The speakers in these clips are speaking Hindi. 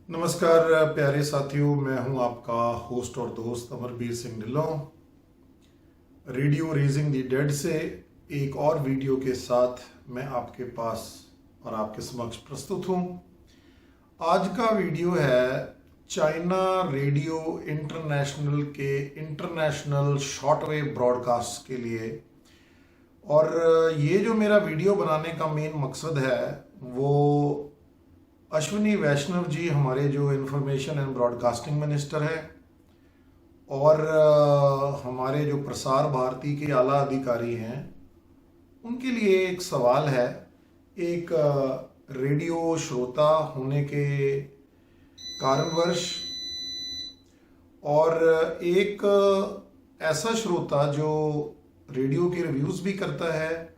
नमस्कार प्यारे साथियों, मैं हूं आपका होस्ट और दोस्त Amarbir Singh Dhillon. Radio raising the dead से एक और वीडियो के साथ मैं आपके पास और आपके समक्ष प्रस्तुत हूं। आज का वीडियो है चाइना रेडियो इंटरनेशनल के इंटरनेशनल शॉर्टवेव ब्रॉडकास्ट के लिए। और ये जो मेरा वीडियो बनाने का मेन मकसद है वो अश्विनी वैष्णव जी, हमारे जो इंफॉर्मेशन एंड ब्रॉडकास्टिंग मिनिस्टर हैं, और हमारे जो प्रसार भारती के आला अधिकारी हैं, उनके लिए एक सवाल है। एक रेडियो श्रोता होने के कारणवश और एक ऐसा श्रोता जो रेडियो के रिव्यूज़ भी करता है,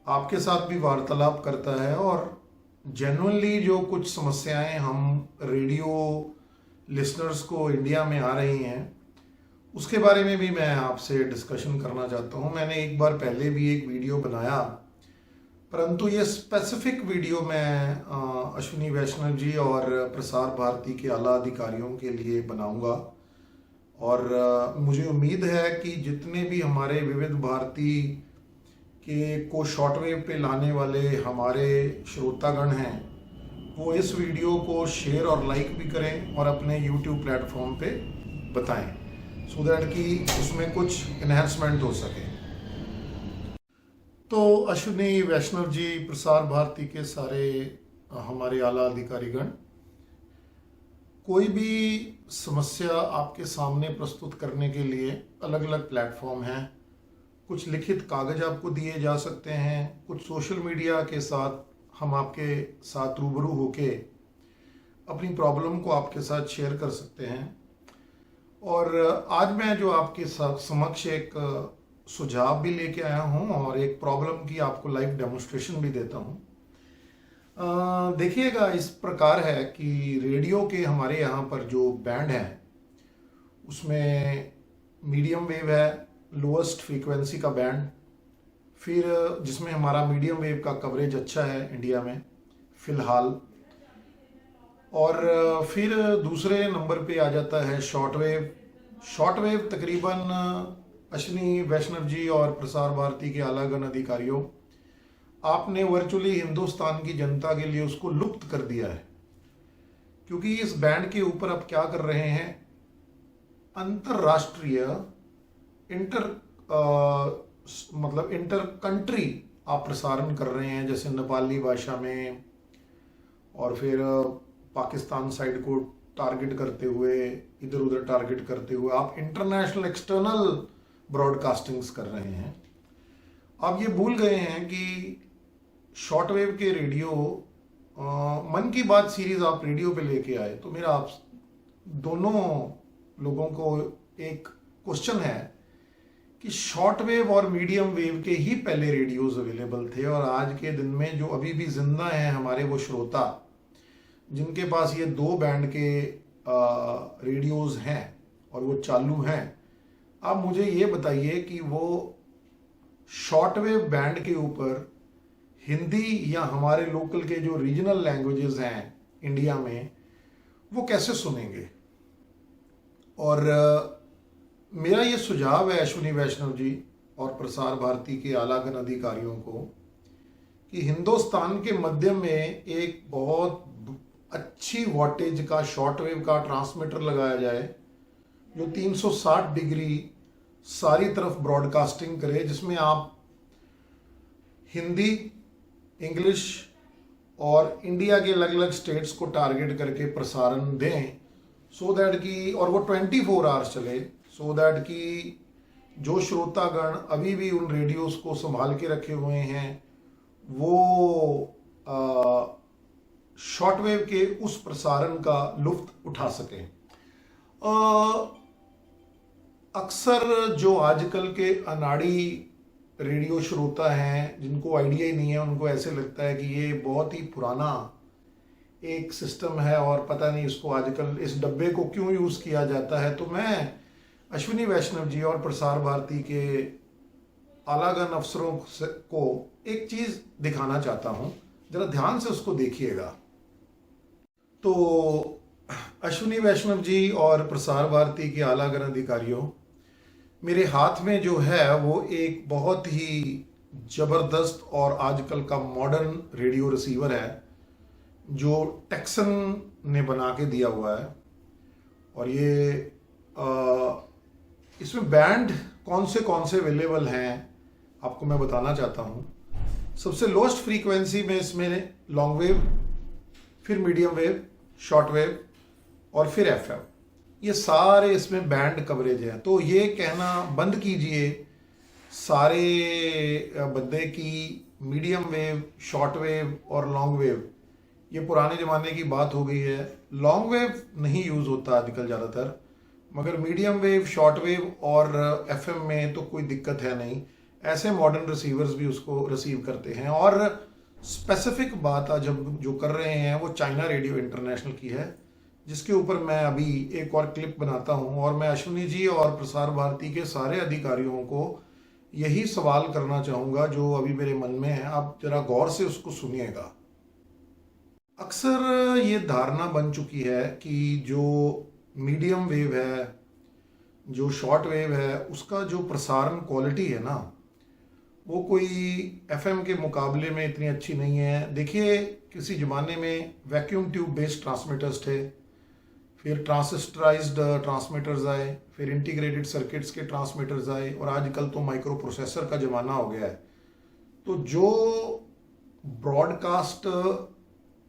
आपके साथ भी वार्तालाप करता है, और जेन्युइनली जो कुछ समस्याएं हम रेडियो लिसनर्स को इंडिया में आ रही हैं उसके बारे में भी मैं आपसे डिस्कशन करना चाहता हूं। मैंने एक बार पहले भी एक वीडियो बनाया, परंतु ये स्पेसिफिक वीडियो मैं अश्विनी वैष्णव जी और प्रसार भारती के आला अधिकारियों के लिए बनाऊंगा। और मुझे उम्मीद है कि जितने भी हमारे विविध भारती के को शॉर्टवेव पे लाने वाले हमारे श्रोतागण हैं वो इस वीडियो को शेयर और लाइक भी करें और अपने YouTube प्लेटफॉर्म पे बताएं, सो दैट कि उसमें कुछ इन्हेंसमेंट हो सके। तो अश्विनी वैष्णव जी, प्रसार भारती के सारे हमारे आला अधिकारीगण, कोई भी समस्या आपके सामने प्रस्तुत करने के लिए अलग अलग प्लेटफॉर्म हैं। कुछ लिखित कागज आपको दिए जा सकते हैं, कुछ सोशल मीडिया के साथ हम आपके साथ रूबरू होके अपनी प्रॉब्लम को आपके साथ शेयर कर सकते हैं। और आज मैं जो आपके समक्ष एक सुझाव भी लेके आया हूं और एक प्रॉब्लम की आपको लाइव डेमोन्स्ट्रेशन भी देता हूं। देखिएगा, इस प्रकार है कि रेडियो के हमारे यहाँ पर जो बैंड है उसमें मीडियम वेव है, लोएस्ट फ्रीक्वेंसी का बैंड, फिर जिसमें हमारा मीडियम वेव का कवरेज अच्छा है इंडिया में फ़िलहाल, और फिर दूसरे नंबर पे आ जाता है शॉर्टवेव। शॉर्टवेव तकरीबन अश्विनी वैष्णव जी और प्रसार भारती के आलागन अधिकारियों, आपने वर्चुअली हिंदुस्तान की जनता के लिए उसको लुप्त कर दिया है, क्योंकि इस बैंड के ऊपर आप क्या कर रहे हैं, अंतरराष्ट्रीय इंटर कंट्री आप प्रसारण कर रहे हैं, जैसे नेपाली भाषा में, और फिर पाकिस्तान साइड को टारगेट करते हुए, इधर उधर टारगेट करते हुए आप इंटरनेशनल एक्सटर्नल ब्रॉडकास्टिंग्स कर रहे हैं। आप ये भूल गए हैं कि शॉर्टवेव के रेडियो मन की बात सीरीज आप रेडियो पे लेके आए, तो मेरा आप दोनों लोगों को एक क्वेश्चन है कि शॉर्टवेव और मीडियम वेव के ही पहले रेडियोज अवेलेबल थे, और आज के दिन में जो अभी भी जिंदा हैं हमारे वो श्रोता जिनके पास ये दो बैंड के रेडियोज हैं और वो चालू हैं, आप मुझे ये बताइए कि वो शॉर्टवेव बैंड के ऊपर हिंदी या हमारे लोकल के जो रीजनल लैंग्वेजेस हैं इंडिया में वो कैसे सुनेंगे। और मेरा ये सुझाव है अश्विनी वैष्णव जी और प्रसार भारती के आलागन अधिकारियों को कि हिंदुस्तान के मध्य में एक बहुत अच्छी वॉटेज का शॉर्टवेव का ट्रांसमीटर लगाया जाए जो 360 डिग्री सारी तरफ ब्रॉडकास्टिंग करे, जिसमें आप हिंदी, इंग्लिश और इंडिया के अलग अलग स्टेट्स को टारगेट करके प्रसारण दें, सो दैट कि, और वो 24 आवर्स चले, सो दैट कि जो श्रोतागण अभी भी उन रेडियोस को संभाल के रखे हुए हैं वो शॉर्टवेव के उस प्रसारण का लुत्फ उठा सकें। अक्सर जो आजकल के अनाड़ी रेडियो श्रोता हैं जिनको आइडिया ही नहीं है, उनको ऐसे लगता है कि ये बहुत ही पुराना एक सिस्टम है और पता नहीं इसको आजकल इस डब्बे को क्यों यूज़ किया जाता है। तो मैं अश्विनी वैष्णव जी और प्रसार भारती के आलागन अफसरों को एक चीज़ दिखाना चाहता हूँ, जरा ध्यान से उसको देखिएगा। तो अश्विनी वैष्णव जी और प्रसार भारती के आलागन अधिकारियों, मेरे हाथ में जो है वो एक बहुत ही ज़बरदस्त और आजकल का मॉडर्न रेडियो रिसीवर है जो टेक्सन ने बना के दिया हुआ है। और ये इसमें बैंड कौन से अवेलेबल हैं आपको मैं बताना चाहता हूँ। सबसे लोएस्ट फ्रीक्वेंसी में इसमें लॉन्ग वेव, फिर मीडियम वेव, शॉर्ट वेव और फिर एफएम, ये सारे इसमें बैंड कवरेज है। तो ये कहना बंद कीजिए सारे बंदे की मीडियम वेव, शॉर्ट वेव और लॉन्ग वेव ये पुराने ज़माने की बात हो गई है। लॉन्ग वेव नहीं यूज़ होता आजकल ज़्यादातर, मगर मीडियम वेव, शॉर्ट वेव और एफएम में तो कोई दिक्कत है नहीं। ऐसे मॉडर्न रिसीवर्स भी उसको रिसीव करते हैं। और स्पेसिफिक बात आज हम जो कर रहे हैं वो चाइना रेडियो इंटरनेशनल की है, जिसके ऊपर मैं अभी एक और क्लिप बनाता हूं। और मैं अश्विनी जी और प्रसार भारती के सारे अधिकारियों को यही सवाल करना चाहूँगा जो अभी मेरे मन में है, आप जरा गौर से उसको सुनिएगा। अक्सर ये धारणा बन चुकी है कि जो मीडियम वेव है, जो शॉर्ट वेव है, उसका जो प्रसारण क्वालिटी है ना वो कोई एफएम के मुकाबले में इतनी अच्छी नहीं है। देखिए, किसी ज़माने में वैक्यूम ट्यूब बेस्ड ट्रांसमीटर्स थे, फिर ट्रांसिस्टराइज्ड ट्रांसमीटर्स आए, फिर इंटीग्रेटेड सर्किट्स के ट्रांसमीटर्स आए और आजकल तो माइक्रो प्रोसेसर का ज़माना हो गया है। तो जो ब्रॉडकास्ट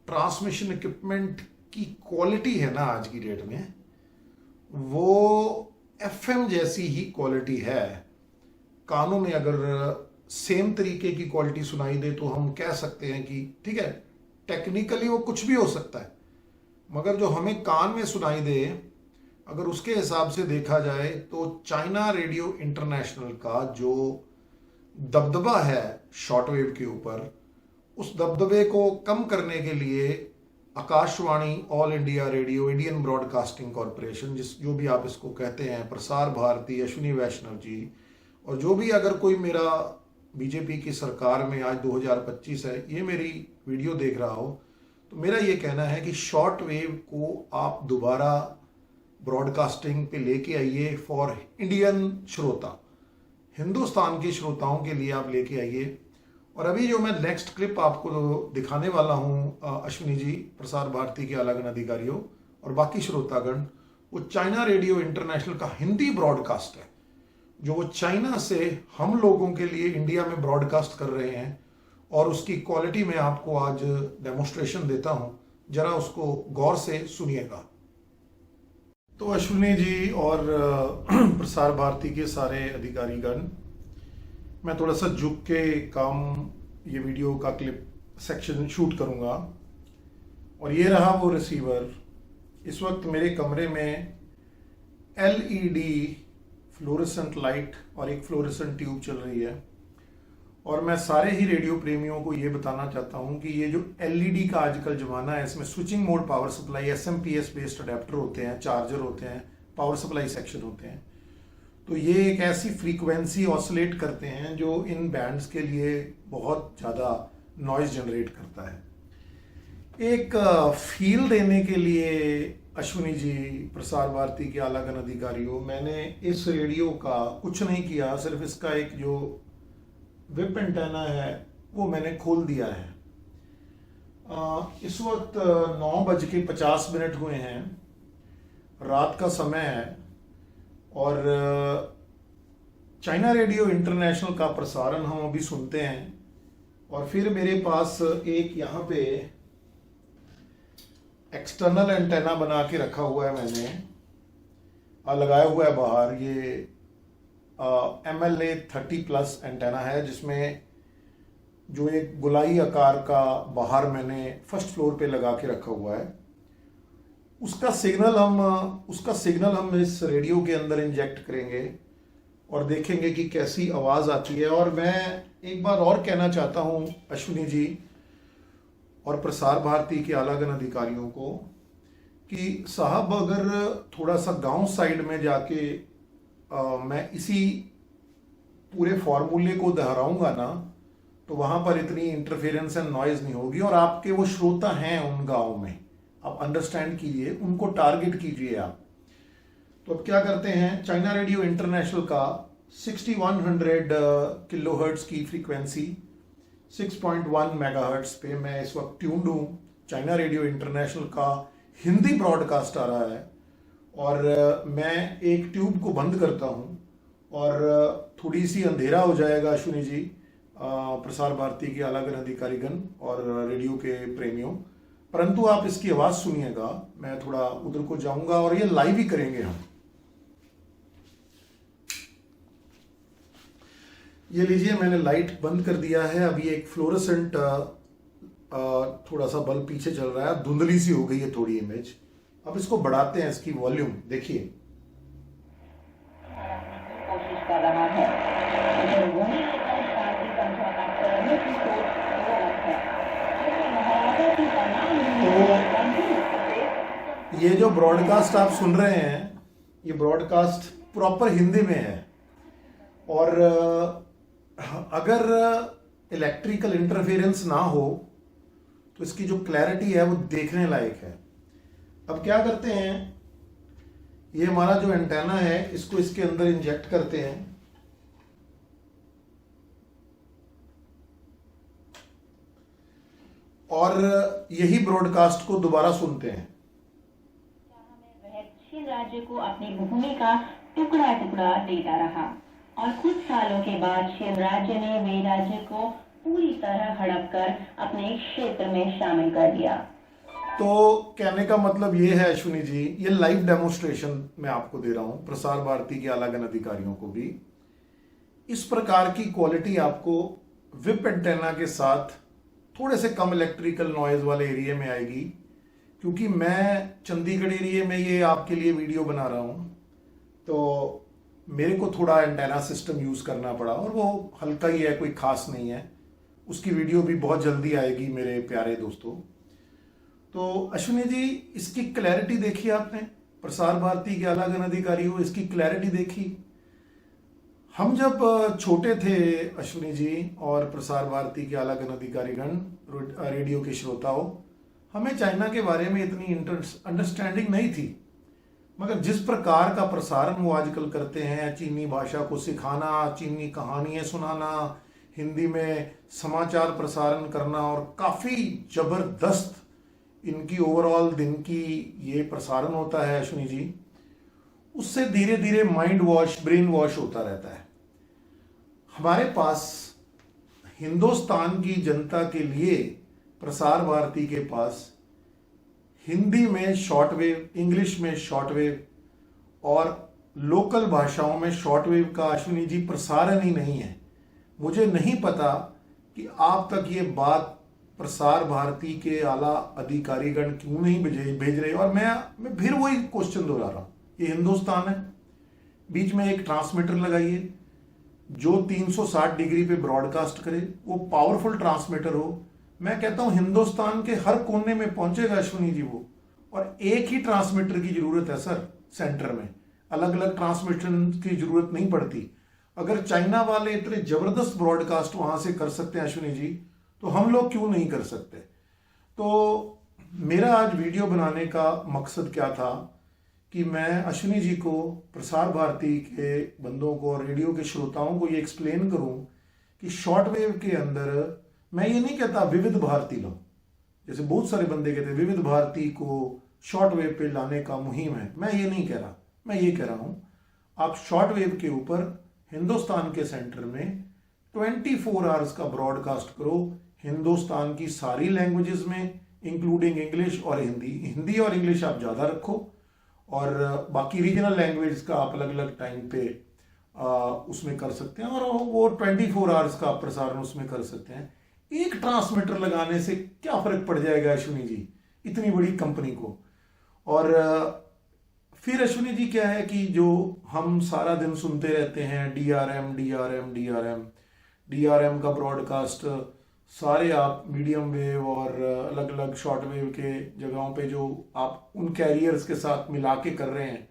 ट्रांसमिशन इक्विपमेंट की क्वालिटी है ना आज की डेट में, वो एफएम जैसी ही क्वालिटी है। कानों में अगर सेम तरीके की क्वालिटी सुनाई दे तो हम कह सकते हैं कि ठीक है, टेक्निकली वो कुछ भी हो सकता है, मगर जो हमें कान में सुनाई दे, अगर उसके हिसाब से देखा जाए तो चाइना रेडियो इंटरनेशनल का जो दबदबा है शॉर्टवेव के ऊपर, उस दबदबे को कम करने के लिए Akashvani, all India radio, Indian broadcasting corporation, जो भी आप इसको कहते हैं, प्रसार भारती, अश्विनी वैष्णव जी और जो भी, अगर कोई मेरा बीजेपी की सरकार में आज 2025 है ये मेरी वीडियो देख रहा हो, तो मेरा ये कहना है कि शॉर्ट वेव को आप दोबारा ब्रॉडकास्टिंग पे लेके आइए फॉर इंडियन श्रोता, हिंदुस्तान के श्रोताओं के लिए आप लेके आइए। और अभी जो मैं नेक्स्ट क्लिप आपको दिखाने वाला हूँ अश्विनी जी, प्रसार भारती के आलागन अधिकारियों और बाकी श्रोतागण, वो चाइना रेडियो इंटरनेशनल का हिंदी ब्रॉडकास्ट है जो वो चाइना से हम लोगों के लिए इंडिया में ब्रॉडकास्ट कर रहे हैं। और उसकी क्वालिटी में आपको आज डेमोन्स्ट्रेशन देता हूं, जरा उसको गौर से सुनिएगा। तो अश्विनी जी और प्रसार भारती के सारे अधिकारीगण, मैं थोड़ा सा झुक के काम ये वीडियो का क्लिप सेक्शन शूट करूंगा। और ये रहा वो रिसीवर। इस वक्त मेरे कमरे में एलईडी फ्लोरेसेंट लाइट और एक फ्लोरेसेंट ट्यूब चल रही है। और मैं सारे ही रेडियो प्रेमियों को ये बताना चाहता हूँ कि ये जो एलईडी का आजकल ज़माना है, इसमें switching mode power supply, SMPS based adapter होते हैं, चार्जर होते हैं, पावर सप्लाई सेक्शन होते हैं। तो ये एक ऐसी फ्रीक्वेंसी ऑसिलेट करते हैं जो इन बैंड्स के लिए बहुत ज़्यादा नॉइज़ जनरेट करता है। एक फील देने के लिए अश्विनी जी, प्रसार भारती के आलागन अधिकारियों, मैंने इस रेडियो का कुछ नहीं किया, सिर्फ इसका एक जो विप एंटेना है वो मैंने खोल दिया है। इस वक्त 9:50 हुए हैं, रात का समय है और चाइना रेडियो इंटरनेशनल का प्रसारण हम अभी सुनते हैं। और फिर मेरे पास एक यहाँ पे एक्सटर्नल एंटेना बना के रखा हुआ है, मैंने लगाया हुआ है बाहर। ये MLA 30+ एंटेना है, जिसमें जो एक गोलाई आकार का बाहर मैंने फर्स्ट फ्लोर पे लगा के रखा हुआ है, उसका सिग्नल हम इस रेडियो के अंदर इंजेक्ट करेंगे और देखेंगे कि कैसी आवाज़ आती है। और मैं एक बार और कहना चाहता हूँ अश्विनी जी और प्रसार भारती के आलागन अधिकारियों को कि साहब, अगर थोड़ा सा गांव साइड में जाके मैं इसी पूरे फॉर्मूले को दोहराऊंगा ना, तो वहां पर इतनी इंटरफेरेंस एंड नॉइज नहीं होगी। और आपके वो श्रोता हैं उन गांव में, आप अंडरस्टैंड कीजिए, उनको टारगेट कीजिए आप। तो अब क्या करते हैं, चाइना रेडियो इंटरनेशनल का 6100 किलोहर्ट्ज की फ्रीक्वेंसी 6.1 मेगाहर्ट्ज पे मैं इस वक्त ट्यून्ड हूँ। चाइना रेडियो इंटरनेशनल का हिंदी ब्रॉडकास्ट आ रहा है और मैं एक ट्यूब को बंद करता हूँ और थोड़ी सी अंधेरा हो जाएगा अश्विनी जी, प्रसार भारती के आलागन अधिकारीगण और रेडियो के प्रेमियों, परंतु आप इसकी आवाज़ सुनिएगा। मैं थोड़ा उधर को जाऊंगा और ये लाइव ही करेंगे हम। ये लीजिए, मैंने लाइट बंद कर दिया है। अभी एक फ्लोरोसेंट थोड़ा सा बल्ब पीछे चल रहा है, धुंधली सी हो गई है थोड़ी इमेज। अब इसको बढ़ाते हैं, इसकी वॉल्यूम देखिए। कोशिश कर रहा है, लेकिन वही शांति समझौता करने की सोच गलत है। महाराजा की तो ये जो ब्रॉडकास्ट आप सुन रहे हैं, ये ब्रॉडकास्ट प्रॉपर हिंदी में है और अगर इलेक्ट्रिकल इंटरफेरेंस ना हो तो इसकी जो क्लैरिटी है वो देखने लायक है। अब क्या करते हैं, ये हमारा जो एंटेना है इसको इसके अंदर इंजेक्ट करते हैं और यही ब्रॉडकास्ट को दोबारा सुनते हैं। वह चीन राज्य को अपनी भूमि का टुकड़ा टुकड़ा देता रहा और कुछ सालों के बाद चीन राज्य ने वे राज्य को पूरी तरह हड़प कर अपने क्षेत्र में शामिल कर दिया। तो कहने का मतलब ये है अश्विनी जी, ये लाइव डेमोन्स्ट्रेशन मैं आपको दे रहा हूं, प्रसार भारती के आलागन अधिकारियों को भी इस प्रकार की क्वालिटी आपको विप एंटेना के साथ थोड़े से कम इलेक्ट्रिकल नॉइज वाले एरिया में आएगी। क्योंकि मैं चंडीगढ़ एरिया में ये आपके लिए वीडियो बना रहा हूं, तो मेरे को थोड़ा एंटेना सिस्टम यूज़ करना पड़ा और वो हल्का ही है, कोई खास नहीं है। उसकी वीडियो भी बहुत जल्दी आएगी मेरे प्यारे दोस्तों। तो अश्विनी जी, इसकी क्लैरिटी देखी आपने, प्रसार भारती के आलागन अधिकारियों, इसकी क्लैरिटी देखी। हम जब छोटे थे अश्विनी जी और प्रसार भारती के आलागन अधिकारीगण, रेडियो के श्रोताओं, हमें चाइना के बारे में इतनी अंडरस्टैंडिंग नहीं थी, मगर जिस प्रकार का प्रसारण वो आजकल करते हैं, चीनी भाषा को सिखाना, चीनी कहानियाँ सुनाना, हिंदी में समाचार प्रसारण करना और काफ़ी ज़बरदस्त इनकी ओवरऑल दिन की ये प्रसारण होता है अश्विनी जी, उससे धीरे धीरे माइंड वॉश, ब्रेन वॉश होता रहता है। हमारे पास हिंदुस्तान की जनता के लिए प्रसार भारती के पास हिंदी में शॉर्टवेव, इंग्लिश में शॉर्टवेव और लोकल भाषाओं में शॉर्टवेव का अश्विनी जी प्रसारण ही नहीं है। मुझे नहीं पता कि आप तक ये बात प्रसार भारती के आला अधिकारीगण क्यों नहीं भेज रहे। और मैं फिर वही क्वेश्चन दोहरा रहा हूँ, ये हिंदुस्तान है, बीच में एक ट्रांसमीटर लगाइए जो 360 डिग्री पे ब्रॉडकास्ट करे, वो पावरफुल ट्रांसमीटर हो। मैं कहता हूं हिंदुस्तान के हर कोने में पहुंचेगा अश्विनी जी वो, और एक ही ट्रांसमीटर की जरूरत है सर सेंटर में, अलग अलग ट्रांसमीटर की जरूरत नहीं पड़ती। अगर चाइना वाले इतने जबरदस्त ब्रॉडकास्ट वहां से कर सकते हैं अश्विनी जी, तो हम लोग क्यों नहीं कर सकते। तो मेरा आज वीडियो बनाने का मकसद क्या था कि मैं अश्विनी जी को, प्रसार भारती के बंदों को और रेडियो के श्रोताओं को ये एक्सप्लेन करूं कि शॉर्टवेव के अंदर, मैं ये नहीं कहता विविध भारती लो, जैसे बहुत सारे बंदे कहते हैं विविध भारती को शॉर्टवेव पे लाने का मुहिम है, मैं ये नहीं कह रहा। मैं ये कह रहा हूं आप शॉर्टवेव के ऊपर हिंदुस्तान के सेंटर में 24 आवर्स का ब्रॉडकास्ट करो, हिंदुस्तान की सारी लैंग्वेजेस में इंक्लूडिंग इंग्लिश और हिंदी। हिंदी और इंग्लिश आप ज़्यादा रखो और बाकी रीजनल लैंग्वेज का आप अलग अलग टाइम पे उसमें कर सकते हैं और वो 24 आवर्स का प्रसारण उसमें कर सकते हैं। एक ट्रांसमीटर लगाने से क्या फर्क पड़ जाएगा अश्विनी जी, इतनी बड़ी कंपनी को। और फिर अश्विनी जी क्या है कि जो हम सारा दिन सुनते रहते हैं DRM DRM DRM DRM का ब्रॉडकास्ट सारे आप मीडियम वेव और अलग अलग शॉर्ट वेव के जगहों पे जो आप उन कैरियर्स के साथ मिला के कर रहे हैं,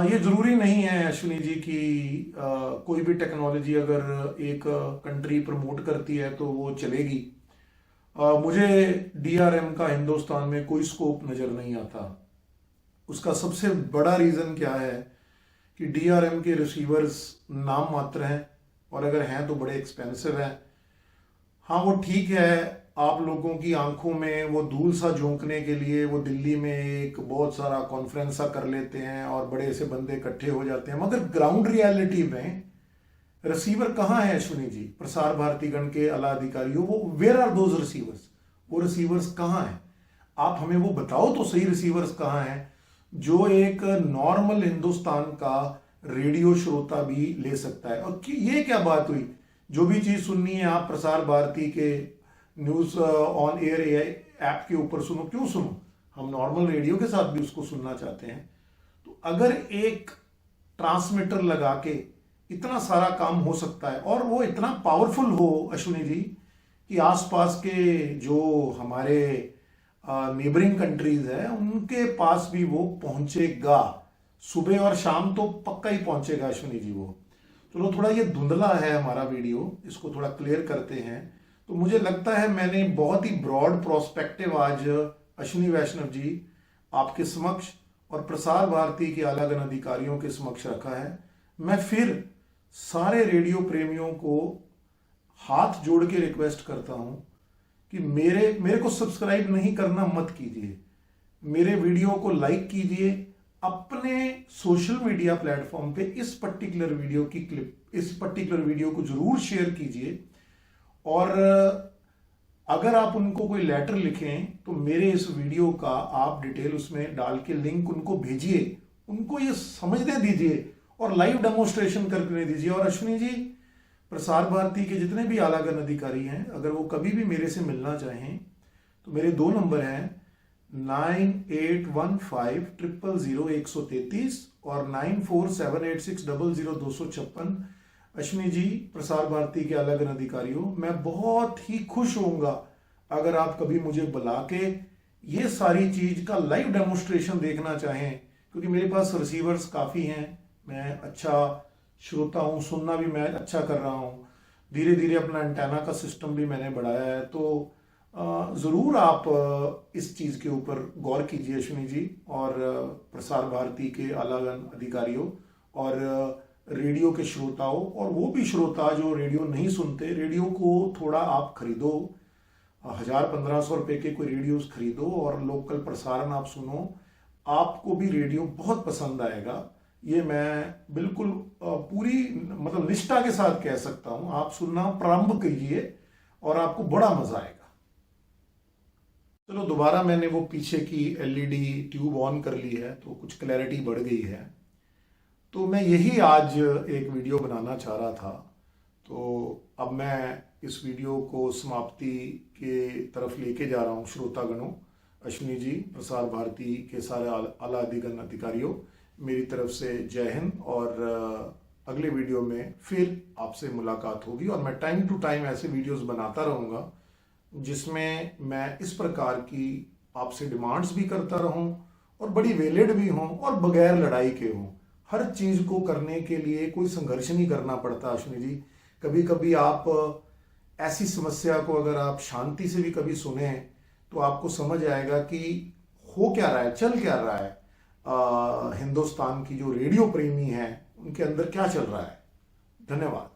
ये जरूरी नहीं है अश्विनी जी कि कोई भी टेक्नोलॉजी अगर एक कंट्री प्रमोट करती है तो वो चलेगी। मुझे DRM का हिंदुस्तान में कोई स्कोप नजर नहीं आता। उसका सबसे बड़ा रीजन क्या है कि DRM के रिसीवर्स नाम मात्र हैं और अगर हैं तो बड़े एक्सपेंसिव हैं। हाँ वो ठीक है, आप लोगों की आंखों में वो धूल सा झोंकने के लिए वो दिल्ली में एक बहुत सारा कॉन्फ्रेंस सा कर लेते हैं और बड़े से बंदे इकट्ठे हो जाते हैं, मगर ग्राउंड रियलिटी में रिसीवर कहाँ है अश्विनी जी? प्रसार भारती गण के आला अधिकारियों, वो वेयर आर दोज रिसीवर्स? वो रिसीवर्स कहाँ हैं? आप हमें वो बताओ तो सही, रिसीवर्स कहाँ हैं जो एक नॉर्मल हिंदुस्तान का रेडियो श्रोता भी ले सकता है। और ये क्या बात हुई, जो भी चीज सुननी है आप प्रसार भारती के न्यूज ऑन एयर ऐप के ऊपर सुनो। क्यों सुनो? हम नॉर्मल रेडियो के साथ भी उसको सुनना चाहते हैं। तो अगर एक ट्रांसमीटर लगा के इतना सारा काम हो सकता है और वो इतना पावरफुल हो अश्विनी जी कि आसपास के जो हमारे नेबरिंग कंट्रीज है उनके पास भी वो पहुंचेगा, सुबह और शाम तो पक्का ही पहुंचेगा अश्विनी जी वो। चलो थोड़ा ये धुंधला है हमारा वीडियो, इसको थोड़ा क्लियर करते हैं। तो मुझे लगता है मैंने बहुत ही ब्रॉड प्रोस्पेक्टिव आज अश्विनी वैष्णव जी आपके समक्ष और प्रसार भारती के अलग अलग अधिकारियों के समक्ष रखा है। मैं फिर सारे रेडियो प्रेमियों को हाथ जोड़ के रिक्वेस्ट करता हूं कि मेरे को सब्सक्राइब नहीं करना मत कीजिए, मेरे वीडियो को लाइक कीजिए, अपने सोशल मीडिया प्लेटफॉर्म पे इस पर्टिकुलर वीडियो को जरूर शेयर कीजिए। और अगर आप उनको कोई लेटर लिखें तो मेरे इस वीडियो का आप डिटेल उसमें डाल के लिंक उनको भेजिए, उनको ये समझने दीजिए और लाइव डेमोन्स्ट्रेशन करने दीजिए। और अश्विनी जी, प्रसार भारती के जितने भी आलागन अधिकारी हैं, अगर वो कभी भी मेरे से मिलना चाहें तो मेरे 2 नंबर हैं 9815000133 और 9478600256। अश्विनी जी, प्रसार भारती के अलग अलग अधिकारियों, मैं बहुत ही खुश होऊंगा अगर आप कभी मुझे बुला के ये सारी चीज का लाइव डेमोन्स्ट्रेशन देखना चाहें, क्योंकि मेरे पास रिसीवर्स काफी हैं, मैं अच्छा श्रोता हूं, सुनना भी मैं अच्छा कर रहा हूं, धीरे धीरे अपना एंटेना का सिस्टम भी मैंने बढ़ाया है। तो जरूर आप इस चीज के ऊपर गौर कीजिए अश्विनी जी और प्रसार भारती के अलग अधिकारियों और रेडियो के श्रोताओं, और वो भी श्रोता जो रेडियो नहीं सुनते, रेडियो को थोड़ा आप खरीदो, 1000-1500 रुपए के कोई रेडियो खरीदो और लोकल प्रसारण आप सुनो, आपको भी रेडियो बहुत पसंद आएगा। ये मैं बिल्कुल पूरी मतलब निष्ठा के साथ कह सकता हूं। आप सुनना प्रारंभ कीजिए और आपको बड़ा मजा आएगा। चलो दोबारा मैंने वो पीछे की LED ट्यूब ऑन कर ली है तो कुछ क्लैरिटी बढ़ गई है। तो मैं यही आज एक वीडियो बनाना चाह रहा था, तो अब मैं इस वीडियो को समाप्ति के तरफ लेके जा रहा हूँ। श्रोतागणों, अश्विनी जी, प्रसार भारती के सारे आला अधिकारियों, मेरी तरफ से जय हिंद। और अगले वीडियो में फिर आपसे मुलाकात होगी और मैं टाइम टू टाइम ऐसे वीडियोस बनाता रहूँगा जिसमें मैं इस प्रकार की आपसे डिमांड्स भी करता रहूं और बड़ी वैलिड भी हों और बगैर लड़ाई के हों। हर चीज को करने के लिए कोई संघर्ष नहीं करना पड़ता अश्विनी जी। कभी कभी आप ऐसी समस्या को अगर आप शांति से भी कभी सुने तो आपको समझ आएगा कि हो क्या रहा है, चल क्या रहा है, हिंदुस्तान की जो रेडियो प्रेमी है उनके अंदर क्या चल रहा है। धन्यवाद।